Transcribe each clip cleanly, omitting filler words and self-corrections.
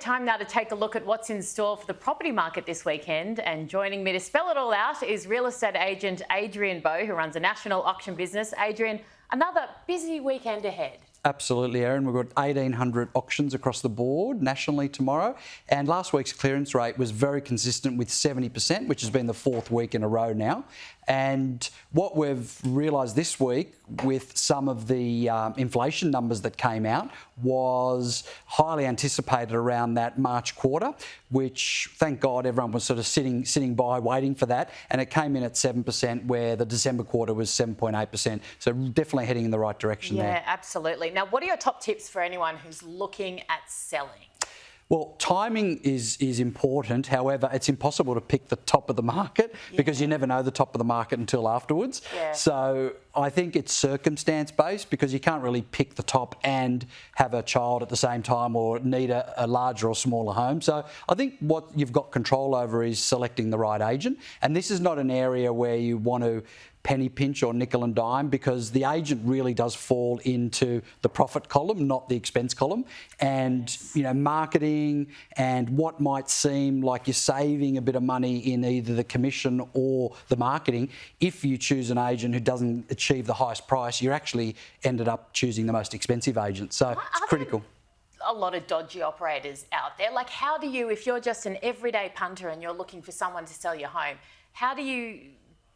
Time now to take a look at what's in store for the property market this weekend. And joining me to spell it all out is real estate agent Adrian Bo, who runs a national auction business. Adrian, another busy weekend ahead. Absolutely, Erin. We've got 1,800 auctions across the board nationally tomorrow. And last week's clearance rate was very consistent with 70%, which has been the fourth week in a row now. And what we've realised this week with some of the inflation numbers that came out was highly anticipated around that March quarter, which, thank God, everyone was sort of sitting by waiting for that. And it came in at 7%, where the December quarter was 7.8%. So definitely heading in the right direction there. Yeah, absolutely. Now, what are your top tips for anyone who's looking at selling? Well, timing is important. However, it's impossible to pick the top of the market because you never know the top of the market until afterwards. Yeah. So I think it's circumstance-based because you can't really pick the top and have a child at the same time or need a larger or smaller home. So I think what you've got control over is selecting the right agent. And this is not an area where you want to penny pinch or nickel and dime, because the agent really does fall into the profit column, not the expense column. And, you know, marketing and what might seem like you're saving a bit of money in either the commission or the marketing, if you choose an agent who doesn't achieve the highest price, you're actually ended up choosing the most expensive agent. So it's critical. A lot of dodgy operators out there. Like, how do you, if you're just an everyday punter and you're looking for someone to sell your home, how do you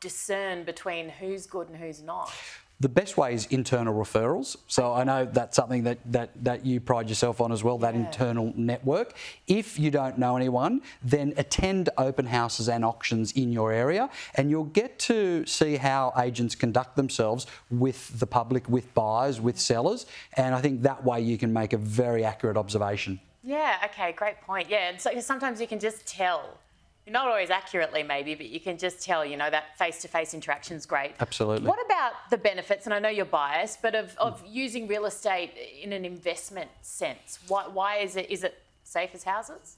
discern between who's good and who's not? The best way is internal referrals. So I know that's something that you pride yourself on as well, that internal network. If you don't know anyone, then attend open houses and auctions in your area, and you'll get to see how agents conduct themselves with the public, with buyers, with sellers. And I think that way you can make a very accurate observation. Yeah, okay, great point. Yeah, and so sometimes you can just tell. Not always accurately maybe, but you can just tell, you know, that face-to-face interaction's great. Absolutely. What about the benefits, and I know you're biased, but of using real estate in an investment sense? Why is it safe as houses?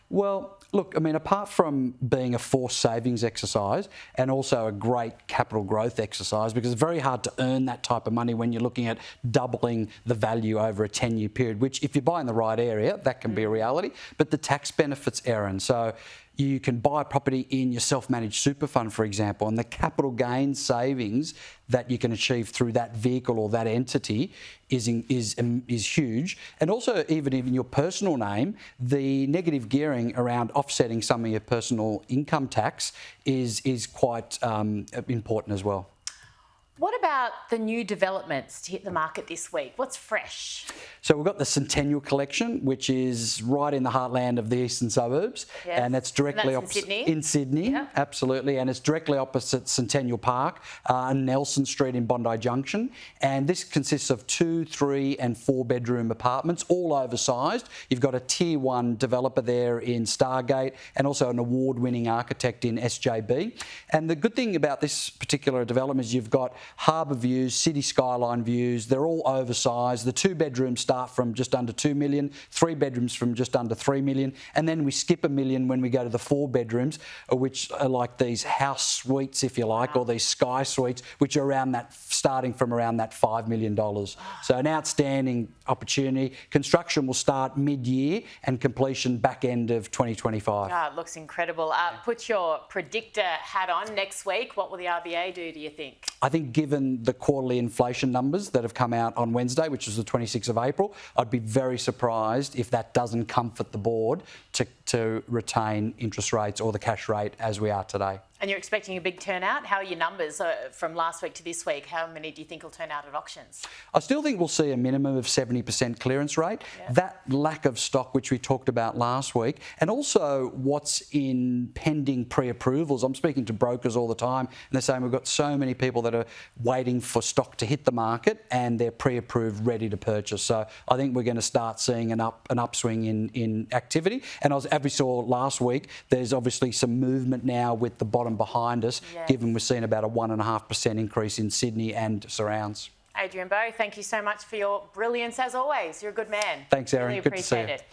Well, look, I mean, apart from being a forced savings exercise and also a great capital growth exercise, because it's very hard to earn that type of money when you're looking at doubling the value over a 10-year period, which if you buy in the right area, that can be a reality. But the tax benefits, Erin, so you can buy a property in your self-managed super fund, for example, and the capital gains savings that you can achieve through that vehicle or that entity is huge. And also, even in your personal name, the negative gearing around offsetting some of your personal income tax is quite important as well. What about the new developments to hit the market this week? What's fresh? So we've got the Centennial Collection, which is right in the heartland of the eastern suburbs, and that's directly opposite in Sydney. Yeah. Absolutely, and it's directly opposite Centennial Park and Nelson Street in Bondi Junction. And this consists of 2, 3 and 4 bedroom apartments, all oversized. You've got a tier 1 developer there in Stargate and also an award-winning architect in SJB. And the good thing about this particular development is you've got harbour views, city skyline views. They're all oversized. The 2 bedrooms start from just under 2 million, 3 bedrooms from just under 3 million, and then we skip $1 million when we go to the 4 bedrooms, which are like these house suites, if you like, or these sky suites, which are around that, starting from around that $5 million. So an outstanding opportunity. Construction will start mid-year and completion back end of 2025. It looks incredible. Put your predictor hat on next week. What will the RBA do you think? I think given the quarterly inflation numbers that have come out on Wednesday, which is the 26th of April, I'd be very surprised if that doesn't comfort the board to retain interest rates or the cash rate as we are today. And you're expecting a big turnout. How are your numbers from last week to this week? How many do you think will turn out at auctions? I still think we'll see a minimum of 70% clearance rate. Yeah. That lack of stock, which we talked about last week, and also what's in pending pre-approvals. I'm speaking to brokers all the time, and they're saying we've got so many people that are waiting for stock to hit the market and they're pre-approved, ready to purchase. So I think we're going to start seeing an upswing in activity. And as we saw last week, there's obviously some movement now with the bottom behind us, given we've seen about a 1.5% increase in Sydney and surrounds. Adrian Bo, thank you so much for your brilliance as always. You're a good man. Thanks, Erin. Really Good to see you. appreciate it.